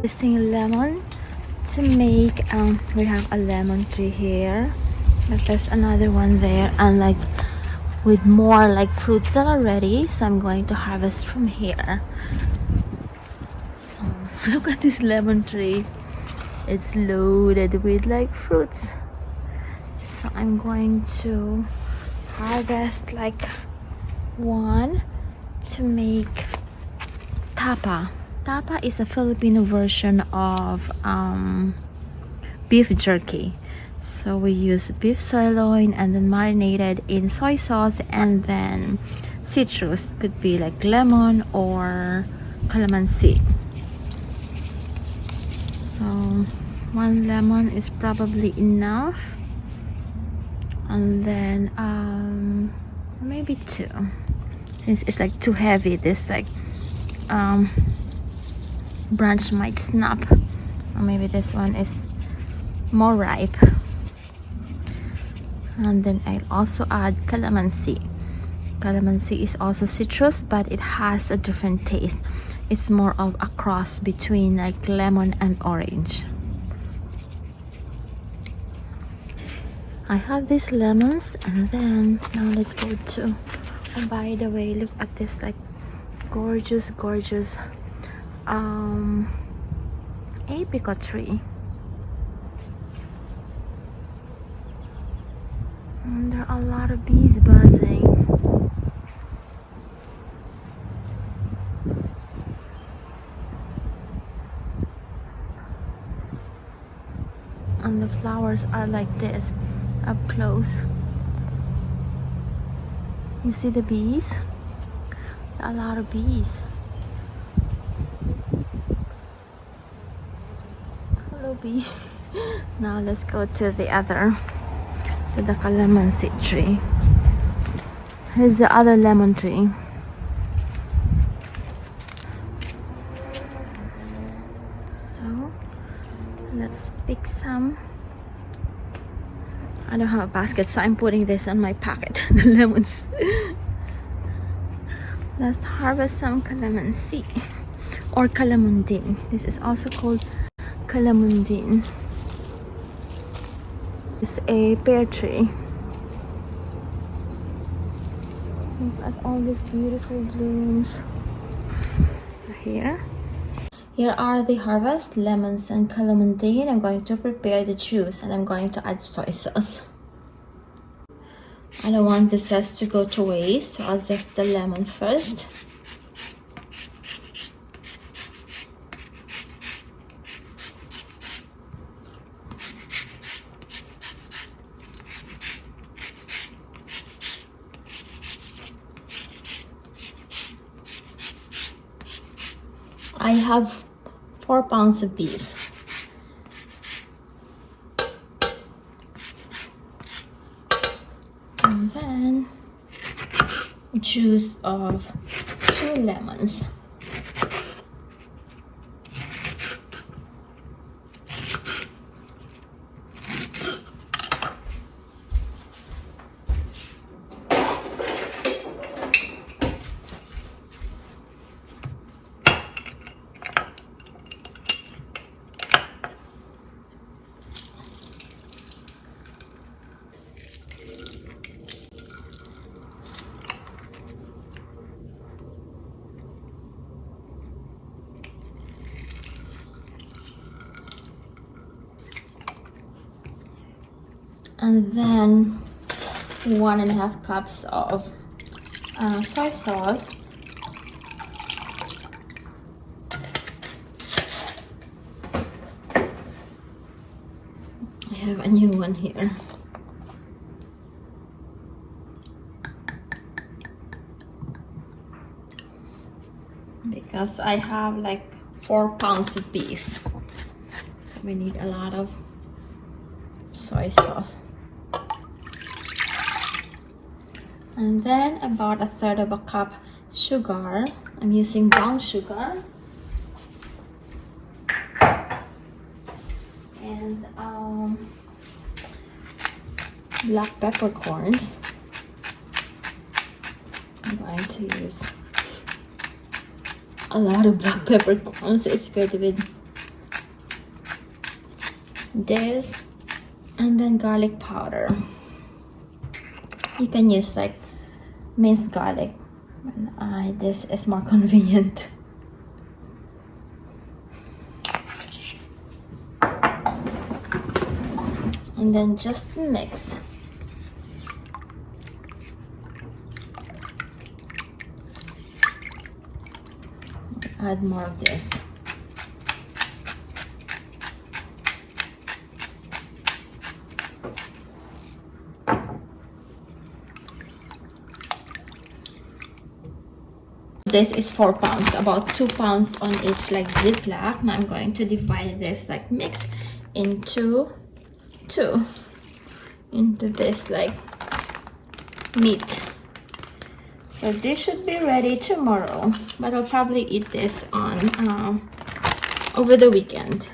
Using lemon to make we have a lemon tree here, but there's another one there, and like with more like fruits that are ready, so I'm going to harvest from here. So look at this lemon tree, it's loaded with like fruits, so I'm going to harvest like one to make tapa. Tapa is a Filipino version of beef jerky. So we use beef sirloin and then marinated in soy sauce, and then citrus, could be like lemon or calamansi. So one lemon is probably enough, and then maybe two, since it's like too heavy. This like branch might snap, or maybe this one is more ripe. And then I'll also add calamansi. Calamansi is also citrus, but it has a different taste. It's more of a cross between like lemon and orange. I have these lemons, and then now let's go to, oh, by the way, look at this like gorgeous apricot tree. And there are a lot of bees buzzing. And the flowers are like this up close. You see the bees? A lot of bees. Hello, bee. Now let's go to the other, to the calamansi tree. Here's the other lemon tree. So let's pick some. I don't have a basket, so I'm putting this in my pocket. The lemons. Let's harvest some calamansi or calamundin. This is also called calamundin. It's a pear tree. Look at all these beautiful blooms. So here are the harvest lemons and calamundin. I'm going to prepare the juice, and I'm going to add soy sauce. I don't want the zest to go to waste, so I'll zest the lemon first. I have 4 pounds of beef. And then juice of 2 lemons. And then 1.5 cups of soy sauce. I have a new one here. Because I have like 4 pounds of beef, so we need a lot of soy sauce. And then about 1/3 of a cup sugar. I'm using brown sugar. And black peppercorns. I'm going to use a lot of black peppercorns. It's good with this, and then garlic powder. You can use like minced garlic. This is more convenient. And then just mix. Add more of this. This is 4 pounds, about 2 pounds on each like Ziploc. Now I'm going to divide this like mix into two, into this like meat. So this should be ready tomorrow, but I'll probably eat this on over the weekend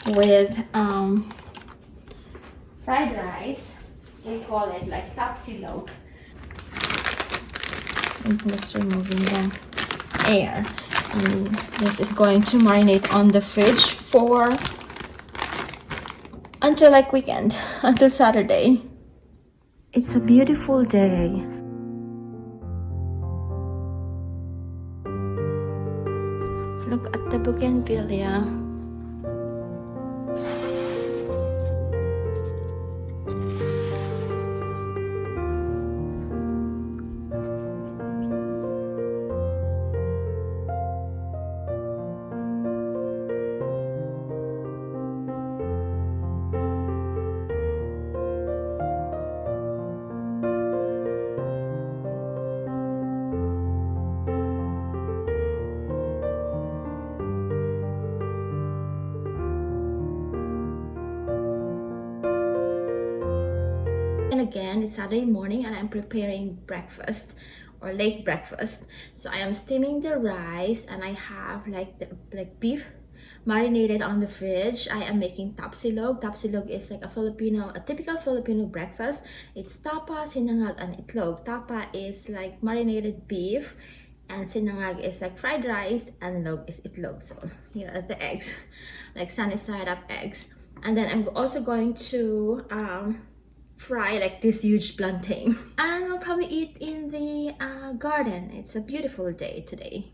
with fried rice. We call it like tapsilog. I'm just removing the air. And this is going to marinate on the fridge for until like weekend, until Saturday. It's a beautiful day. Look at the bougainvillea. And again, it's Saturday morning and I'm preparing breakfast or late breakfast. So I am steaming the rice and I have like beef marinated on the fridge. I am making tapsilog. Tapsilog is like a typical Filipino breakfast. It's tapa, sinangag, and itlog. Tapa is like marinated beef, and sinangag is like fried rice, and log is itlog. So here are the eggs, like sunny side up eggs. And then I'm also going to fry like this huge plantain, and we'll probably eat in the garden. It's a beautiful day today.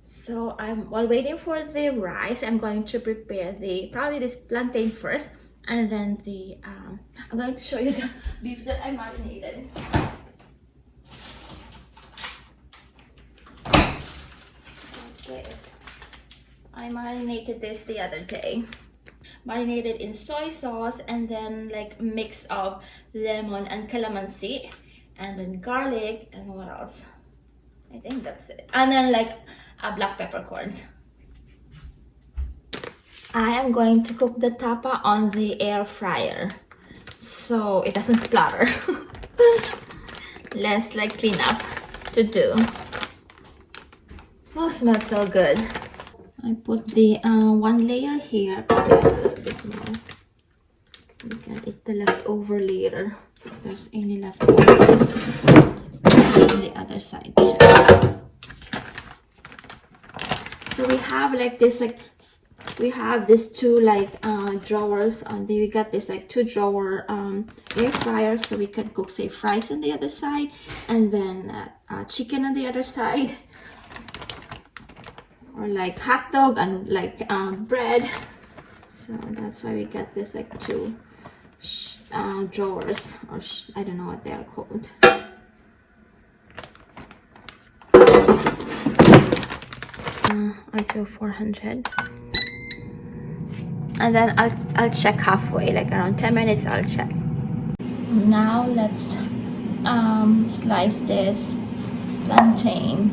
So while waiting for the rice, I'm going to prepare probably this plantain first, and then I'm going to show you the beef that I marinated. So this, I marinated this the other day. Marinated in soy sauce, and then like a mix of lemon and calamansi, and then garlic, and what else? I think that's it. And then like black peppercorns. I am going to cook the tapa on the air fryer so it doesn't splatter. Less like cleanup to do. Oh, smells so good. I put the one layer here, put a little bit more. We can eat the leftover later if there's any leftover. On the other side. So we have like this, we have these two like drawers. We got this like 2 drawer air fryer, so we can cook say fries on the other side, and then chicken on the other side. Or like hot dog and like bread. So that's why we got this like 2 drawers, or I don't know what they are called. I do 400, and then I'll check halfway, like around 10 minutes. I'll check. Now let's slice this plantain.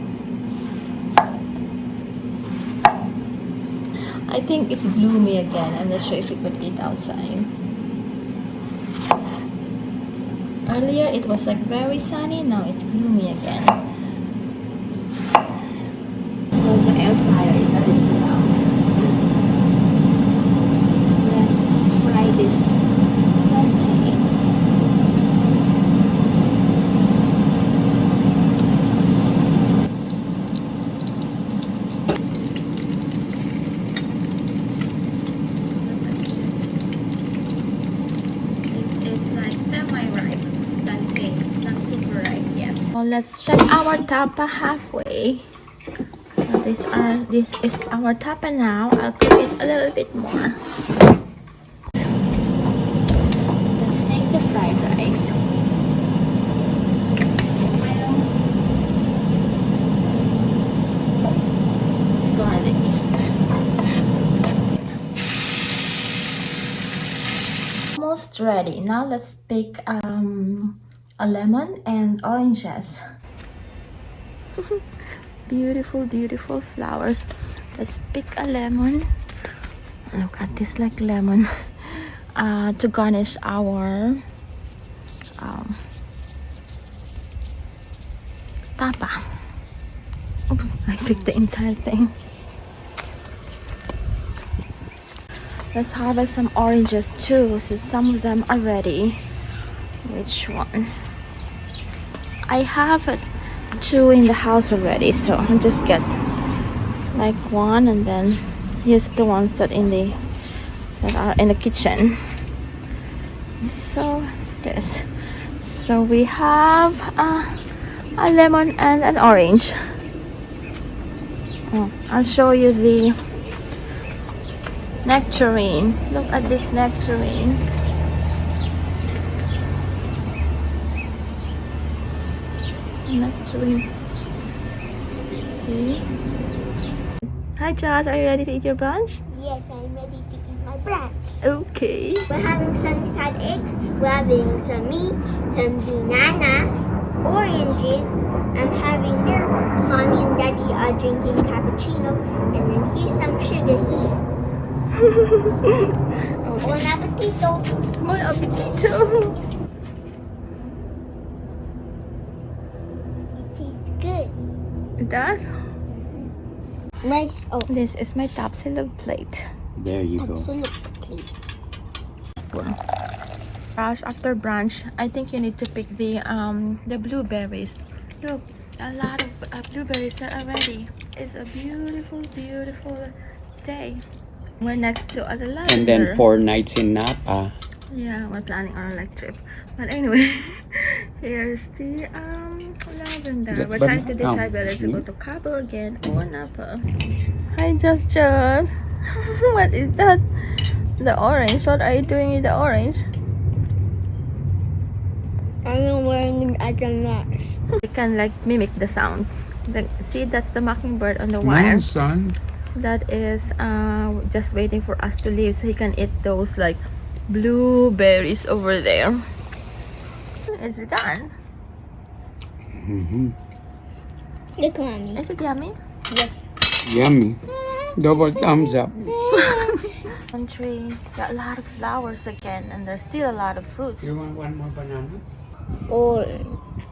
I think it's gloomy again. I'm not sure if we could eat outside. Earlier it was like very sunny, now it's gloomy again. So the air fryer is already brown. Let's fry this plantain. let's check our tapa halfway. So this is our tapa now. I'll cook it a little bit more. Let's make the fried rice. Garlic. Almost ready. Now let's pick a lemon and oranges. Beautiful, beautiful flowers. Let's pick a lemon. Look at this, like lemon, to garnish our tapa. Oops, I picked the entire thing. Let's harvest some oranges too, since some of them are ready. Which one? I have 2 in the house already, so I'll just get like 1 and then use the ones that are in the kitchen. So this. So we have a lemon and an orange. Oh, I'll show you the nectarine. Look at this nectarine. Nectarine. See? Hi Josh, are you ready to eat your brunch? Yes, I'm ready to eat my brunch. Okay. We're having sunny side eggs, we're having some meat, some banana, oranges. I'm having milk. Mommy and Daddy are drinking cappuccino, and then here's some sugar here. Okay. Bon appetito. Bon appetito. It tastes good. It does? Nice. Oh, This is my tapsilog plate. There you go. absolutely. Gosh, after brunch, I think you need to pick the blueberries. Look, a lot of blueberries that are ready. It's a beautiful, beautiful day. We're next to a lavender. And then 4 nights in Napa. Yeah, we're planning our trip. But anyway, here's the lavender. We're trying to decide whether to go to Cabo again or Napa. Hi, Josh. What is that? The orange. What are you doing with the orange? I'm wearing it as a nurse. You can like mimic the sound. See, that's the mockingbird on the wire. son. That is just waiting for us to leave so he can eat those like blueberries over there. It's done. Mm-hmm. Look, Mommy. Is it yummy? Yes. Yummy. Double thumbs up. Country got a lot of flowers again, and there's still a lot of fruits. You want one more banana? Orange.